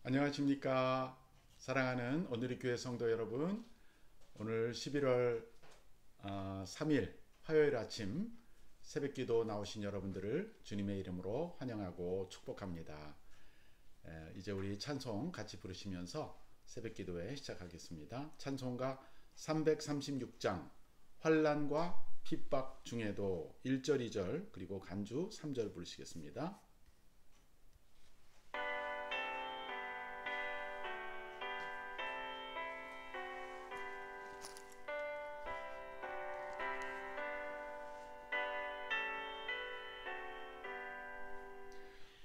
안녕하십니까. 사랑하는 오늘의 교회 성도 여러분, 오늘 11월 3일 화요일 아침 새벽기도 나오신 여러분들을 주님의 이름으로 환영하고 축복합니다. 이제 우리 찬송 같이 부르시면서 새벽기도회 시작하겠습니다. 찬송가 336장 환난과 핍박 중에도 1절 2절 그리고 간주 3절 부르시겠습니다.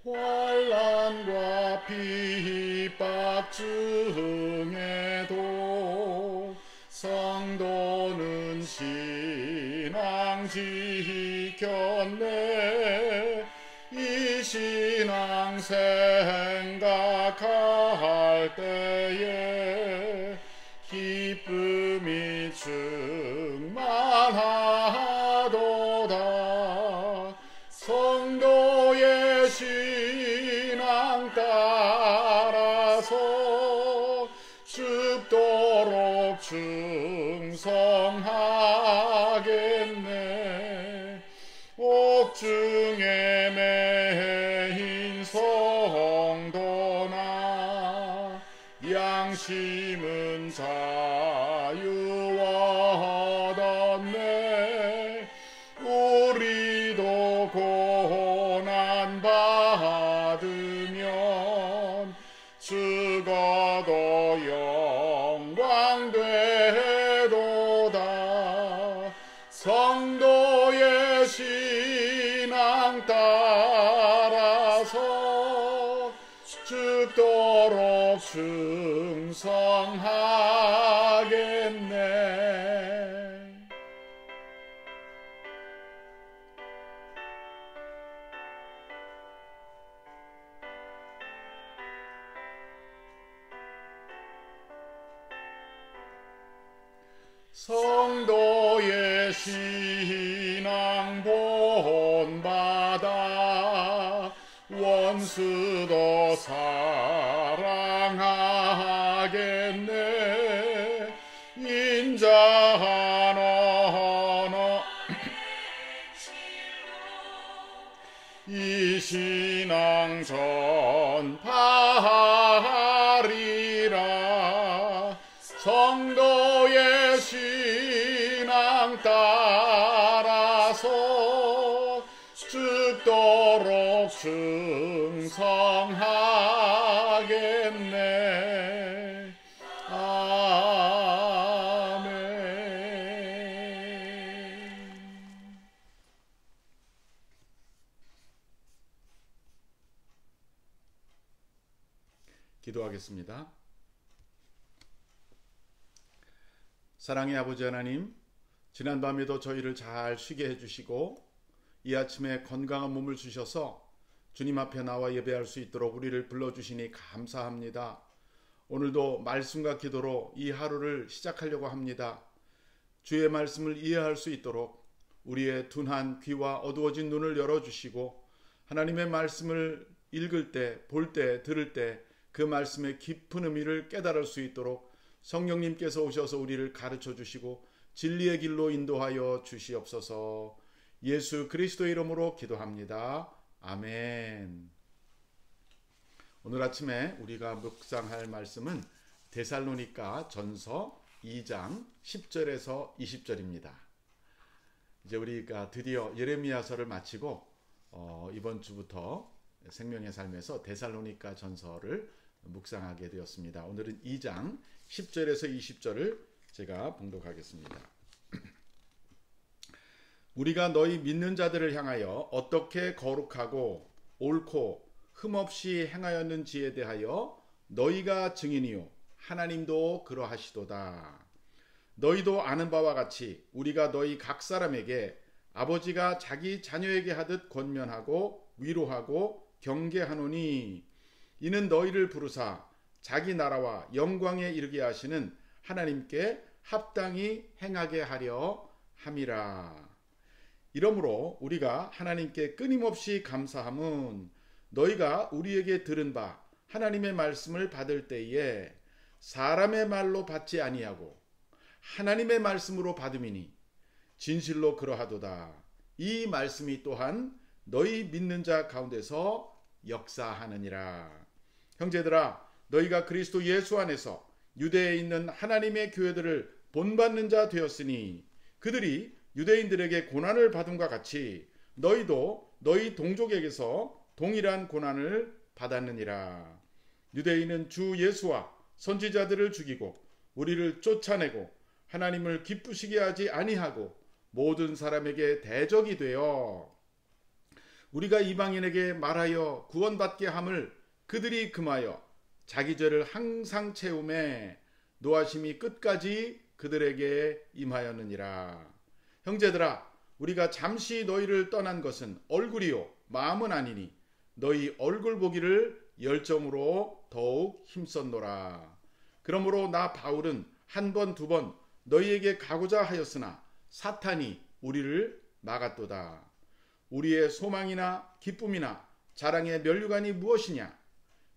환난과 핍박 중에도 성도는 신앙 지켰네. 이 신앙 생각할 때에 기쁨이 충만하도다. 성도의 신앙 따라서 죽도록 충성하겠네. 옥중에 매인 성도나 양심은 자유 얻었네. 우리도 고난 받으면 죽어도 영광 되도다. 성도의 신앙 따라서 죽도록 충성하겠네. 성도의 신앙 본받아 원수도 사랑하겠네. 인자한 언어 이 신앙 전파하리라. 성도의 신앙 따라서 죽도록 충성하겠네. 아멘. 기도하겠습니다. 사랑의 아버지 하나님, 지난밤에도 저희를 잘 쉬게 해주시고 이 아침에 건강한 몸을 주셔서 주님 앞에 나와 예배할 수 있도록 우리를 불러주시니 감사합니다. 오늘도 말씀과 기도로 이 하루를 시작하려고 합니다. 주의 말씀을 이해할 수 있도록 우리의 둔한 귀와 어두워진 눈을 열어주시고 하나님의 말씀을 읽을 때, 볼 때, 들을 때 그 말씀의 깊은 의미를 깨달을 수 있도록 성령님께서 오셔서 우리를 가르쳐 주시고 진리의 길로 인도하여 주시옵소서. 예수 그리스도의 이름으로 기도합니다. 아멘. 오늘 아침에 우리가 묵상할 말씀은 데살로니가 전서 2장 10절에서 20절입니다. 이제 우리가 드디어 예레미야서를 마치고 이번 주부터 생명의 삶에서 데살로니가 전서를 묵상하게 되었습니다. 오늘은 2장 10절에서 20절을 제가 봉독하겠습니다. 우리가 너희 믿는 자들을 향하여 어떻게 거룩하고 옳고 흠없이 행하였는지에 대하여 너희가 증인이요 하나님도 그러하시도다. 너희도 아는 바와 같이 우리가 너희 각 사람에게 아버지가 자기 자녀에게 하듯 권면하고 위로하고 경계하노니 이는 너희를 부르사 자기 나라와 영광에 이르게 하시는 하나님께 합당히 행하게 하려 함이라. 이러므로 우리가 하나님께 끊임없이 감사함은 너희가 우리에게 들은 바 하나님의 말씀을 받을 때에 사람의 말로 받지 아니하고 하나님의 말씀으로 받음이니 진실로 그러하도다. 이 말씀이 또한 너희 믿는 자 가운데서 역사하느니라. 형제들아, 너희가 그리스도 예수 안에서 유대에 있는 하나님의 교회들을 본받는 자 되었으니 그들이 유대인들에게 고난을 받음과 같이 너희도 너희 동족에게서 동일한 고난을 받았느니라. 유대인은 주 예수와 선지자들을 죽이고 우리를 쫓아내고 하나님을 기쁘시게 하지 아니하고 모든 사람에게 대적이 되어 우리가 이방인에게 말하여 구원받게 함을 그들이 금하여 자기 죄를 항상 채우매 노하심이 끝까지 그들에게 임하였느니라. 형제들아, 우리가 잠시 너희를 떠난 것은 얼굴이요 마음은 아니니 너희 얼굴 보기를 열정으로 더욱 힘썼노라. 그러므로 나 바울은 한 번 두 번 너희에게 가고자 하였으나 사탄이 우리를 막았도다. 우리의 소망이나 기쁨이나 자랑의 면류관이 무엇이냐?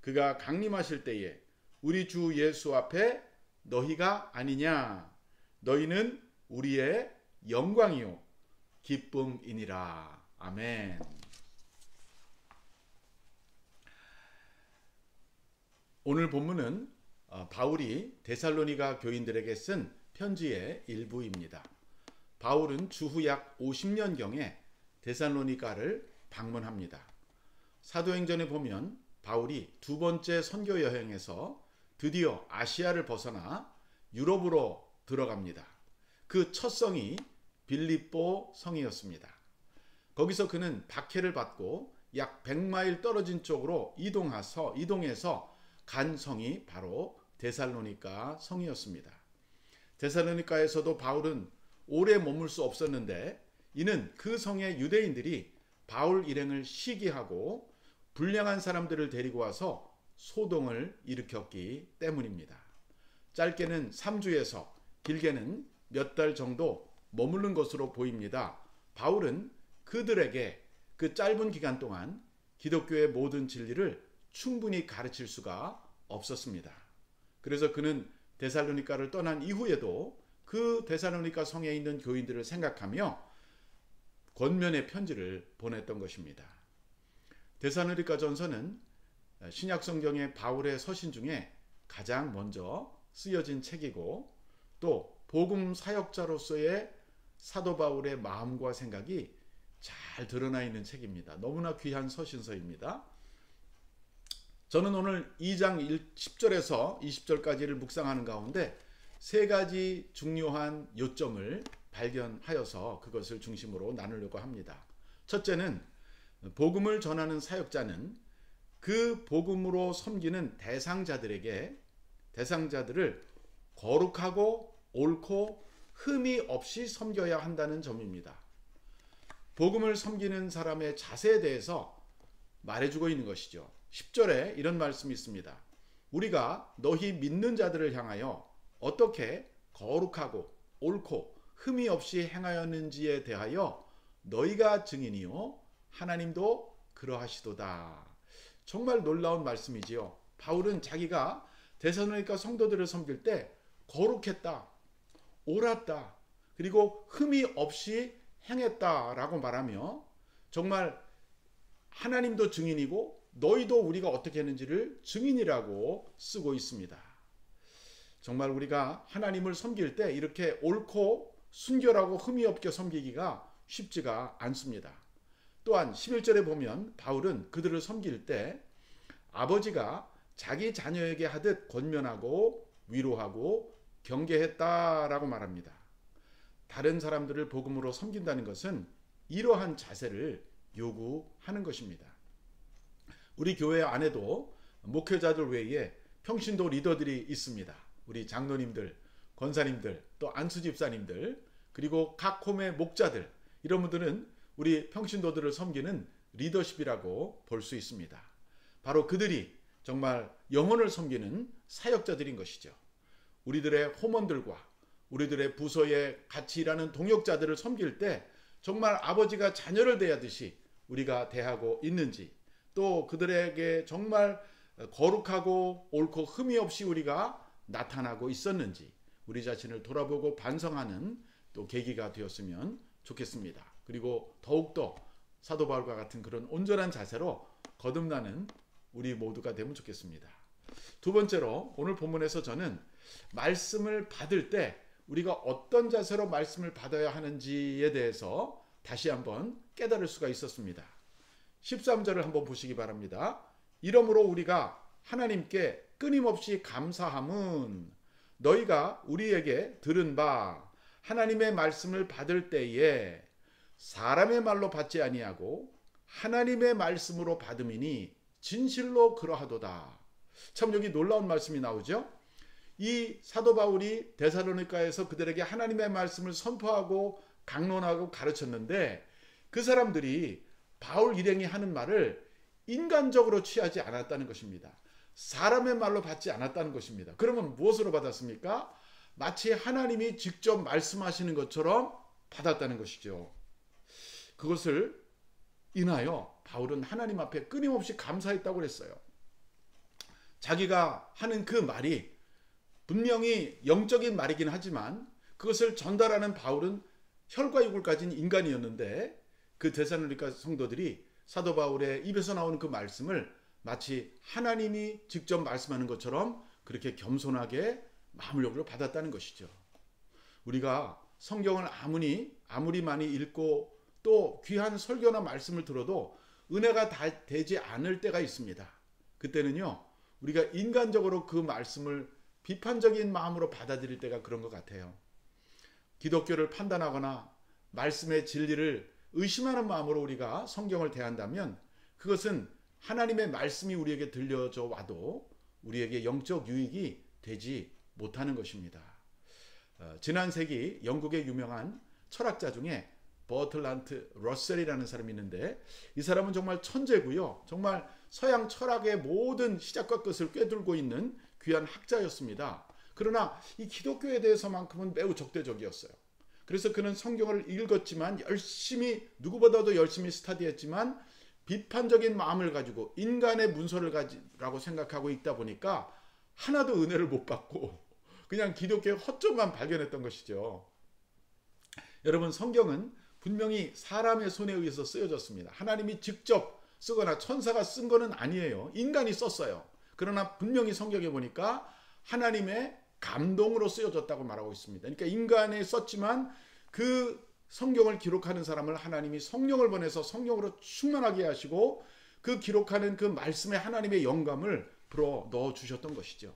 그가 강림하실 때에 우리 주 예수 앞에 너희가 아니냐? 너희는 우리의 영광이요 기쁨이니라. 아멘. 오늘 본문은 바울이 데살로니가 교인들에게 쓴 편지의 일부입니다. 바울은 주후 약 50년경에 데살로니가를 방문합니다. 사도행전에 보면 바울이 두 번째 선교 여행에서 드디어 아시아를 벗어나 유럽으로 들어갑니다. 그 첫 성이 빌립보 성이었습니다. 거기서 그는 박해를 받고 약 100마일 떨어진 쪽으로 이동해서 간 성이 바로 데살로니가 성이었습니다. 데살로니가에서도 바울은 오래 머물 수 없었는데 이는 그 성의 유대인들이 바울 일행을 시기하고 불량한 사람들을 데리고 와서 소동을 일으켰기 때문입니다. 짧게는 3주에서 길게는 몇 달 정도 머무른 것으로 보입니다. 바울은 그들에게 그 짧은 기간 동안 기독교의 모든 진리를 충분히 가르칠 수가 없었습니다. 그래서 그는 데살로니가를 떠난 이후에도 그 데살로니가 성에 있는 교인들을 생각하며 권면의 편지를 보냈던 것입니다. 데살로니가 전서는 신약 성경의 바울의 서신 중에 가장 먼저 쓰여진 책이고 또 복음 사역자로서의 사도 바울의 마음과 생각이 잘 드러나 있는 책입니다. 너무나 귀한 서신서입니다. 저는 오늘 2장 10절에서 20절까지를 묵상하는 가운데 세 가지 중요한 요점을 발견하여서 그것을 중심으로 나누려고 합니다. 첫째는 복음을 전하는 사역자는 그 복음으로 섬기는 대상자들을 거룩하고 옳고 흠이 없이 섬겨야 한다는 점입니다. 복음을 섬기는 사람의 자세에 대해서 말해주고 있는 것이죠. 10절에 이런 말씀이 있습니다. 우리가 너희 믿는 자들을 향하여 어떻게 거룩하고 옳고 흠이 없이 행하였는지에 대하여 너희가 증인이요 하나님도 그러하시도다. 정말 놀라운 말씀이지요. 바울은 자기가 데살로니가 성도들을 섬길 때 거룩했다, 옳았다, 그리고 흠이 없이 행했다라고 말하며 정말 하나님도 증인이고 너희도 우리가 어떻게 했는지를 증인이라고 쓰고 있습니다. 정말 우리가 하나님을 섬길 때 이렇게 옳고 순결하고 흠이 없게 섬기기가 쉽지가 않습니다. 또한 11절에 보면 바울은 그들을 섬길 때 아버지가 자기 자녀에게 하듯 권면하고 위로하고 경계했다라고 말합니다. 다른 사람들을 복음으로 섬긴다는 것은 이러한 자세를 요구하는 것입니다. 우리 교회 안에도 목회자들 외에 평신도 리더들이 있습니다. 우리 장로님들, 권사님들, 또 안수 집사님들, 그리고 각 홈의 목자들, 이런 분들은 우리 평신도들을 섬기는 리더십이라고 볼 수 있습니다. 바로 그들이 정말 영혼을 섬기는 사역자들인 것이죠. 우리들의 홈원들과 우리들의 부서에 같이 일하는 동역자들을 섬길 때 정말 아버지가 자녀를 대하듯이 우리가 대하고 있는지, 또 그들에게 정말 거룩하고 옳고 흠이 없이 우리가 나타나고 있었는지 우리 자신을 돌아보고 반성하는 또 계기가 되었으면 좋겠습니다. 그리고 더욱더 사도 바울과 같은 그런 온전한 자세로 거듭나는 우리 모두가 되면 좋겠습니다. 두 번째로 오늘 본문에서 저는 말씀을 받을 때 우리가 어떤 자세로 말씀을 받아야 하는지에 대해서 다시 한번 깨달을 수가 있었습니다. 13절을 한번 보시기 바랍니다. 이러므로 우리가 하나님께 끊임없이 감사함은 너희가 우리에게 들은 바 하나님의 말씀을 받을 때에 사람의 말로 받지 아니하고 하나님의 말씀으로 받음이니 진실로 그러하도다. 참 여기 놀라운 말씀이 나오죠. 이 사도 바울이 데살로니가에서 그들에게 하나님의 말씀을 선포하고 강론하고 가르쳤는데 그 사람들이 바울 일행이 하는 말을 인간적으로 취하지 않았다는 것입니다. 사람의 말로 받지 않았다는 것입니다. 그러면 무엇으로 받았습니까? 마치 하나님이 직접 말씀하시는 것처럼 받았다는 것이죠. 그것을 인하여 바울은 하나님 앞에 끊임없이 감사했다고 그랬어요. 자기가 하는 그 말이 분명히 영적인 말이긴 하지만 그것을 전달하는 바울은 혈과 육을 가진 인간이었는데 그 데살로니가 성도들이 사도 바울의 입에서 나오는 그 말씀을 마치 하나님이 직접 말씀하는 것처럼 그렇게 겸손하게 마음을 열고 받았다는 것이죠. 우리가 성경을 아무리 많이 읽고 또 귀한 설교나 말씀을 들어도 은혜가 다 되지 않을 때가 있습니다. 그때는요 우리가 인간적으로 그 말씀을 비판적인 마음으로 받아들일 때가 그런 것 같아요. 기독교를 판단하거나 말씀의 진리를 의심하는 마음으로 우리가 성경을 대한다면 그것은 하나님의 말씀이 우리에게 들려져 와도 우리에게 영적 유익이 되지 못하는 것입니다. 지난 세기 영국의 유명한 철학자 중에 버틀란트 러셀이라는 사람이 있는데 이 사람은 정말 천재고요. 정말 서양 철학의 모든 시작과 끝을 꿰뚫고 있는 귀한 학자였습니다. 그러나 이 기독교에 대해서만큼은 매우 적대적이었어요. 그래서 그는 성경을 읽었지만 누구보다도 열심히 스터디했지만 비판적인 마음을 가지고 인간의 문서를 가지라고 생각하고 있다 보니까 하나도 은혜를 못 받고 그냥 기독교의 허점만 발견했던 것이죠. 여러분 성경은 분명히 사람의 손에 의해서 쓰여졌습니다. 하나님이 직접 쓰거나 천사가 쓴 거는 아니에요. 인간이 썼어요. 그러나 분명히 성경에 보니까 하나님의 감동으로 쓰여졌다고 말하고 있습니다. 그러니까 인간이 썼지만 그 성경을 기록하는 사람을 하나님이 성령을 보내서 성령으로 충만하게 하시고 그 기록하는 그 말씀에 하나님의 영감을 불어 넣어 주셨던 것이죠.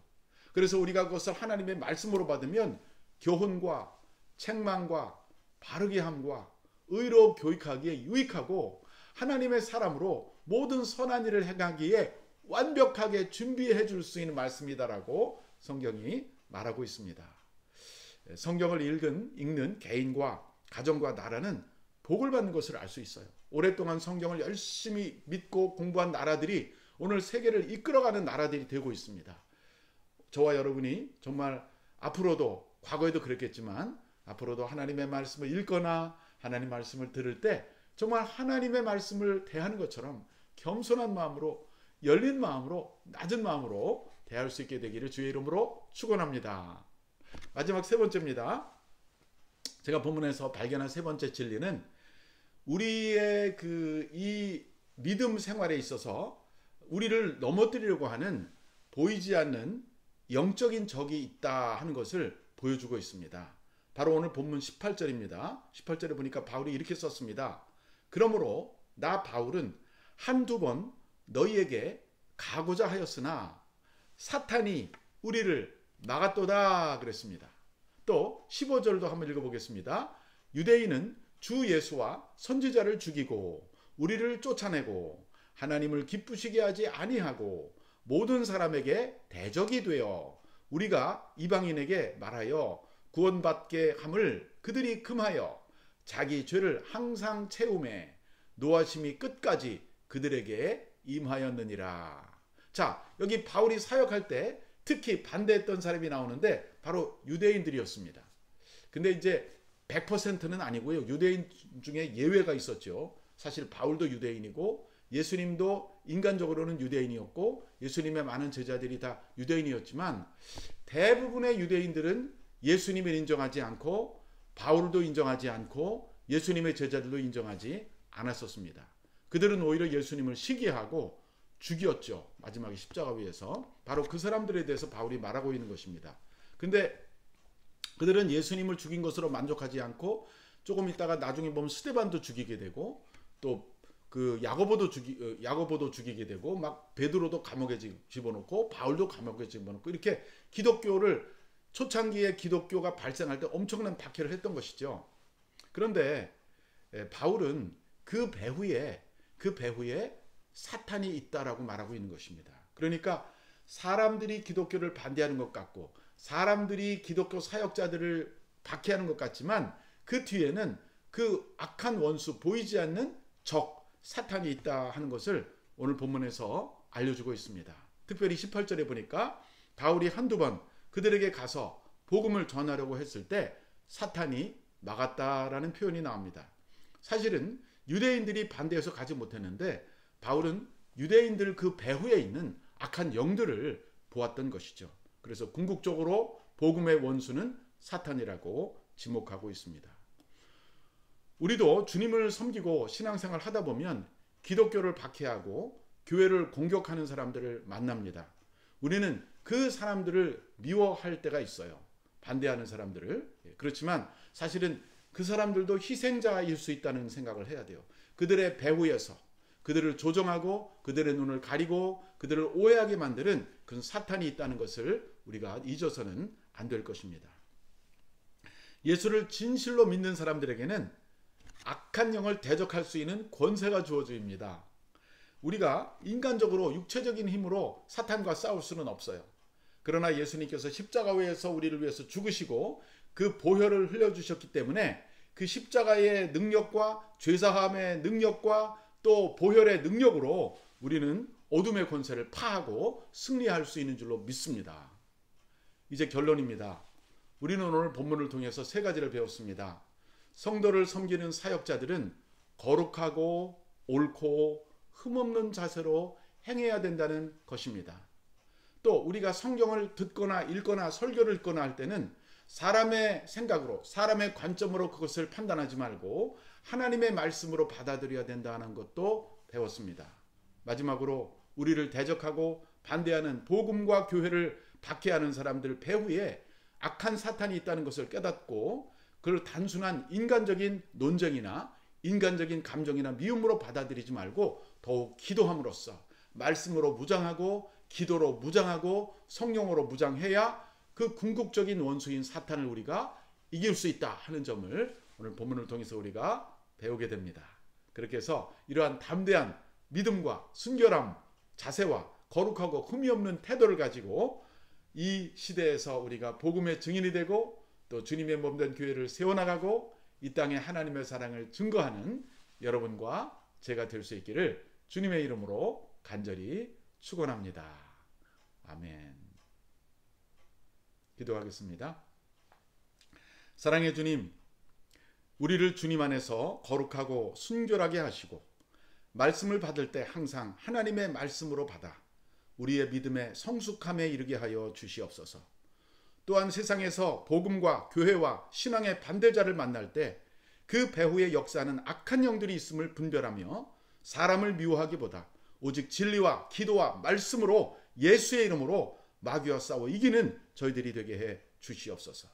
그래서 우리가 그것을 하나님의 말씀으로 받으면 교훈과 책망과 바르게 함과 의로 교육하기에 유익하고 하나님의 사람으로 모든 선한 일을 행하기에 완벽하게 준비해 줄 수 있는 말씀이다라고 성경이 말하고 있습니다. 성경을 읽는 개인과 가정과 나라는 복을 받는 것을 알 수 있어요. 오랫동안 성경을 열심히 믿고 공부한 나라들이 오늘 세계를 이끌어가는 나라들이 되고 있습니다. 저와 여러분이 정말 앞으로도 과거에도 그랬겠지만 앞으로도 하나님의 말씀을 읽거나 하나님 말씀을 들을 때 정말 하나님의 말씀을 대하는 것처럼 겸손한 마음으로 열린 마음으로 낮은 마음으로 대할 수 있게 되기를 주의 이름으로 축원합니다. 마지막 세 번째입니다. 제가 본문에서 발견한 세 번째 진리는 우리의 이 믿음 생활에 있어서 우리를 넘어뜨리려고 하는 보이지 않는 영적인 적이 있다 하는 것을 보여주고 있습니다. 바로 오늘 본문 18절입니다. 18절에 보니까 바울이 이렇게 썼습니다. 그러므로 나 바울은 한두 번 너희에게 가고자 하였으나 사탄이 우리를 막았도다 그랬습니다. 또 15절도 한번 읽어보겠습니다. 유대인은 주 예수와 선지자를 죽이고 우리를 쫓아내고 하나님을 기쁘시게 하지 아니하고 모든 사람에게 대적이 되어 우리가 이방인에게 말하여 구원받게 함을 그들이 금하여 자기 죄를 항상 채우매 노하심이 끝까지 그들에게 임하였느니라. 자, 여기 바울이 사역할 때 특히 반대했던 사람이 나오는데 바로 유대인들이었습니다. 근데 이제 100%는 아니고요. 유대인 중에 예외가 있었죠. 사실 바울도 유대인이고 예수님도 인간적으로는 유대인이었고 예수님의 많은 제자들이 다 유대인이었지만 대부분의 유대인들은 예수님을 인정하지 않고 바울도 인정하지 않고 예수님의 제자들도 인정하지 않았었습니다. 그들은 오히려 예수님을 시기하고 죽였죠. 마지막에 십자가 위에서. 바로 그 사람들에 대해서 바울이 말하고 있는 것입니다. 근데 그들은 예수님을 죽인 것으로 만족하지 않고 조금 있다가 나중에 보면 스데반도 죽이게 되고 또 그 야고보도 죽이게 되고 막 베드로도 감옥에 집어넣고 바울도 감옥에 집어넣고 이렇게 기독교를 초창기에 기독교가 발생할 때 엄청난 박해를 했던 것이죠. 그런데 바울은 그 배후에 사탄이 있다라고 말하고 있는 것입니다. 그러니까 사람들이 기독교를 반대하는 것 같고 사람들이 기독교 사역자들을 박해하는 것 같지만 그 뒤에는 그 악한 원수, 보이지 않는 적 사탄이 있다 하는 것을 오늘 본문에서 알려주고 있습니다. 특별히 18절에 보니까 바울이 한두 번 그들에게 가서 복음을 전하려고 했을 때 사탄이 막았다라는 표현이 나옵니다. 사실은 유대인들이 반대해서 가지 못했는데 바울은 유대인들 그 배후에 있는 악한 영들을 보았던 것이죠. 그래서 궁극적으로 복음의 원수는 사탄이라고 지목하고 있습니다. 우리도 주님을 섬기고 신앙생활 하다 보면 기독교를 박해하고 교회를 공격하는 사람들을 만납니다. 우리는 그 사람들을 미워할 때가 있어요. 반대하는 사람들을. 그렇지만 사실은 그 사람들도 희생자일 수 있다는 생각을 해야 돼요. 그들의 배후에서 그들을 조정하고 그들의 눈을 가리고 그들을 오해하게 만드는 그런 사탄이 있다는 것을 우리가 잊어서는 안 될 것입니다. 예수를 진실로 믿는 사람들에게는 악한 영을 대적할 수 있는 권세가 주어집니다. 우리가 인간적으로 육체적인 힘으로 사탄과 싸울 수는 없어요. 그러나 예수님께서 십자가에서 우리를 위해서 죽으시고 그 보혈을 흘려주셨기 때문에 그 십자가의 능력과 죄사함의 능력과 또 보혈의 능력으로 우리는 어둠의 권세를 파하고 승리할 수 있는 줄로 믿습니다. 이제 결론입니다. 우리는 오늘 본문을 통해서 세 가지를 배웠습니다. 성도를 섬기는 사역자들은 거룩하고 옳고 흠없는 자세로 행해야 된다는 것입니다. 또 우리가 성경을 듣거나 읽거나 설교를 읽거나 할 때는 사람의 생각으로 사람의 관점으로 그것을 판단하지 말고 하나님의 말씀으로 받아들여야 된다는 것도 배웠습니다. 마지막으로 우리를 대적하고 반대하는 복음과 교회를 박해하는 사람들 배후에 악한 사탄이 있다는 것을 깨닫고 그걸 단순한 인간적인 논쟁이나 인간적인 감정이나 미움으로 받아들이지 말고 더욱 기도함으로써 말씀으로 무장하고 기도로 무장하고 성령으로 무장해야 그 궁극적인 원수인 사탄을 우리가 이길 수 있다 하는 점을 오늘 본문을 통해서 우리가 배우게 됩니다. 그렇게 해서 이러한 담대한 믿음과 순결함, 자세와 거룩하고 흠이 없는 태도를 가지고 이 시대에서 우리가 복음의 증인이 되고 또 주님의 몸된 교회를 세워나가고 이 땅에 하나님의 사랑을 증거하는 여러분과 제가 될 수 있기를 주님의 이름으로 간절히 축원합니다. 아멘. 기도하겠습니다. 사랑의 주님, 우리를 주님 안에서 거룩하고 순결하게 하시고 말씀을 받을 때 항상 하나님의 말씀으로 받아 우리의 믿음의 성숙함에 이르게 하여 주시옵소서. 또한 세상에서 복음과 교회와 신앙의 반대자를 만날 때 그 배후에 역사하는 악한 영들이 있음을 분별하며 사람을 미워하기보다 오직 진리와 기도와 말씀으로 예수의 이름으로 마귀와 싸워 이기는 저희들이 되게 해 주시옵소서.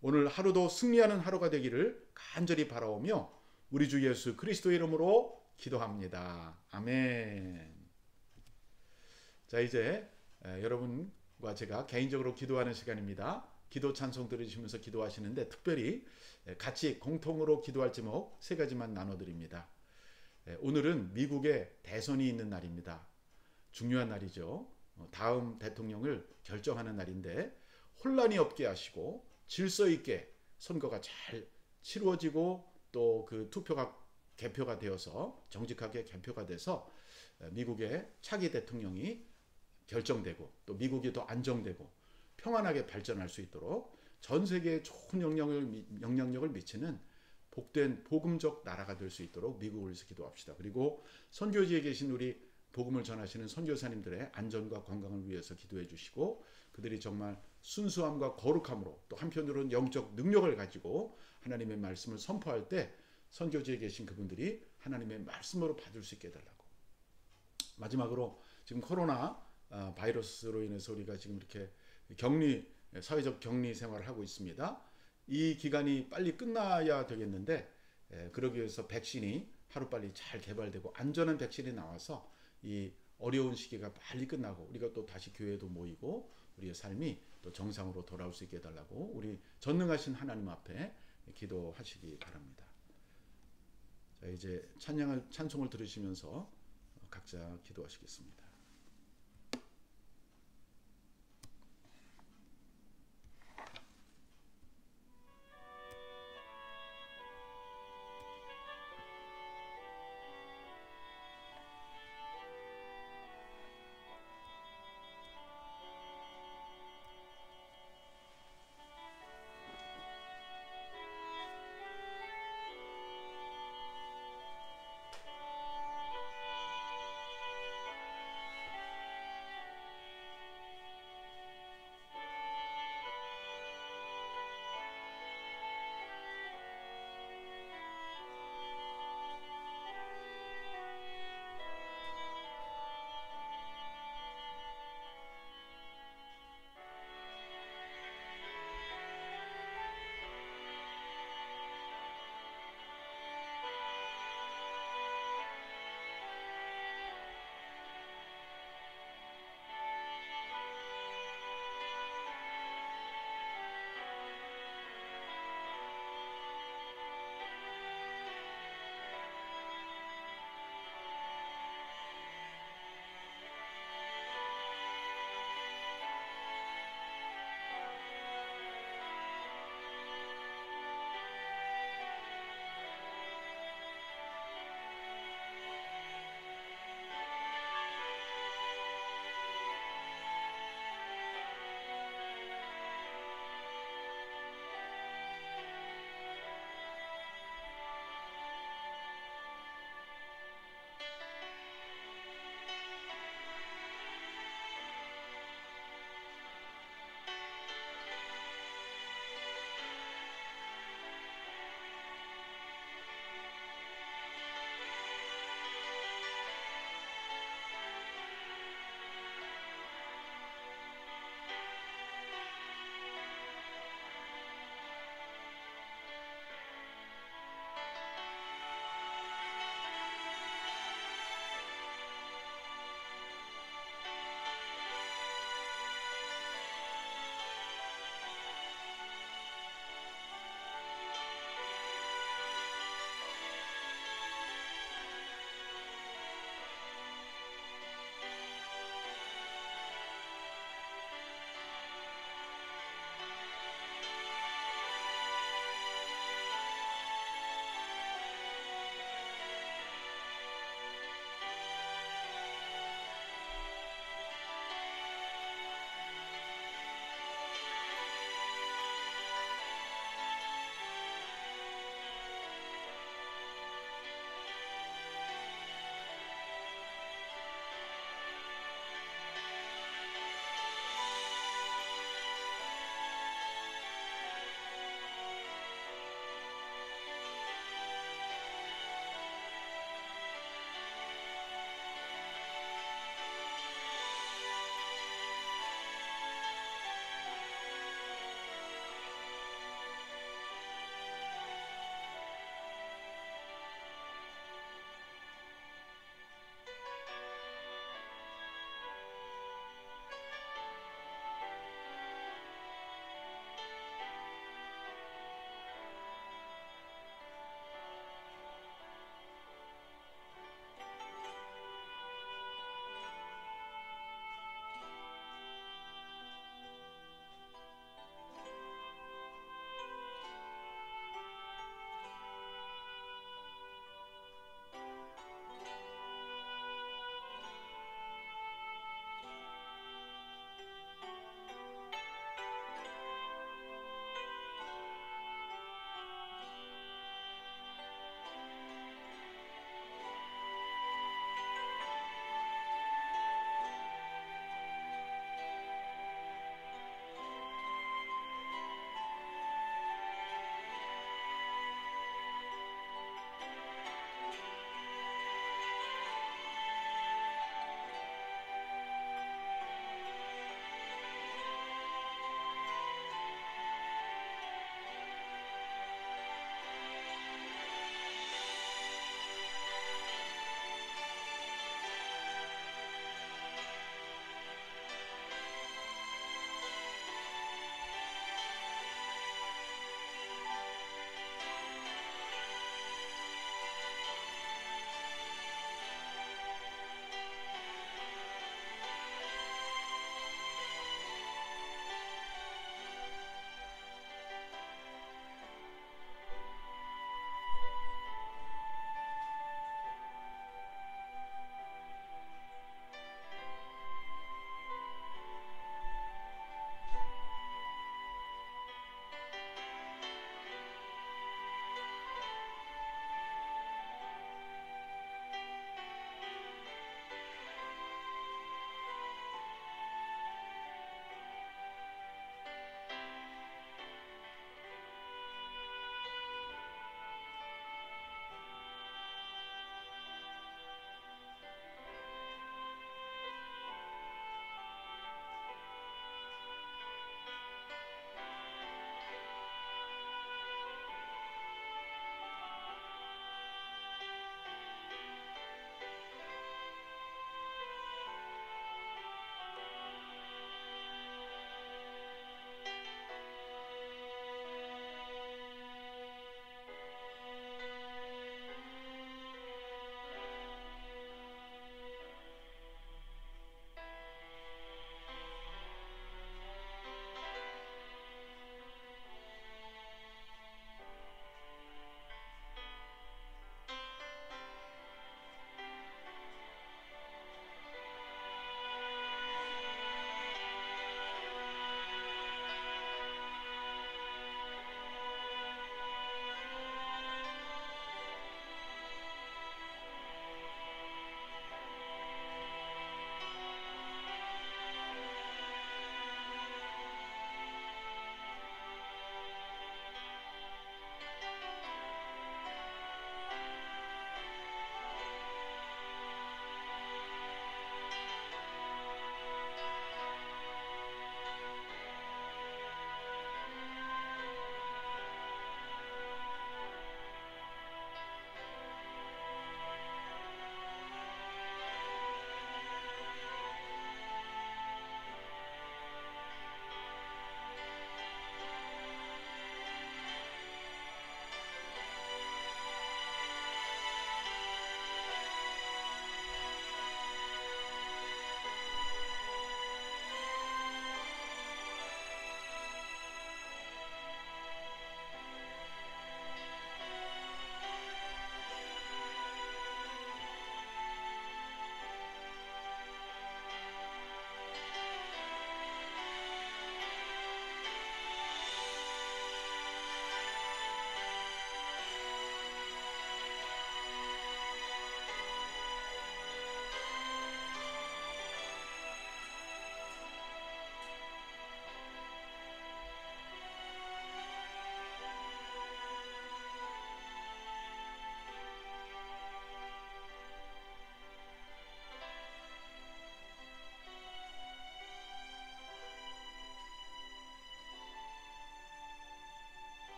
오늘 하루도 승리하는 하루가 되기를 간절히 바라오며 우리 주 예수 그리스도의 이름으로 기도합니다. 아멘. 자, 이제 여러분과 제가 개인적으로 기도하는 시간입니다. 기도 찬송 들으시면서 기도하시는데 특별히 같이 공통으로 기도할 제목 세 가지만 나눠드립니다. 오늘은 미국에 대선이 있는 날입니다. 중요한 날이죠. 다음 대통령을 결정하는 날인데 혼란이 없게 하시고 질서 있게 선거가 잘 치루어지고 또 그 투표가 개표가 되어서 정직하게 개표가 돼서 미국의 차기 대통령이 결정되고 또 미국이 더 안정되고 평안하게 발전할 수 있도록 전 세계에 좋은 영향력을 미치는 복된 복음적 나라가 될 수 있도록 미국을 위해서 기도합시다. 그리고 선교지에 계신 우리 복음을 전하시는 선교사님들의 안전과 건강을 위해서 기도해 주시고, 그들이 정말 순수함과 거룩함으로 또 한편으로는 영적 능력을 가지고 하나님의 말씀을 선포할 때 선교지에 계신 그분들이 하나님의 말씀으로 받을 수 있게 해달라고. 마지막으로 지금 코로나 바이러스로 인해서 우리가 지금 이렇게 사회적 격리 생활을 하고 있습니다. 이 기간이 빨리 끝나야 되겠는데, 그러기 위해서 백신이 하루빨리 잘 개발되고 안전한 백신이 나와서 이 어려운 시기가 빨리 끝나고 우리가 또 다시 교회도 모이고 우리의 삶이 또 정상으로 돌아올 수 있게 해달라고 우리 전능하신 하나님 앞에 기도하시기 바랍니다. 자, 이제 찬송을 들으시면서 각자 기도하시겠습니다.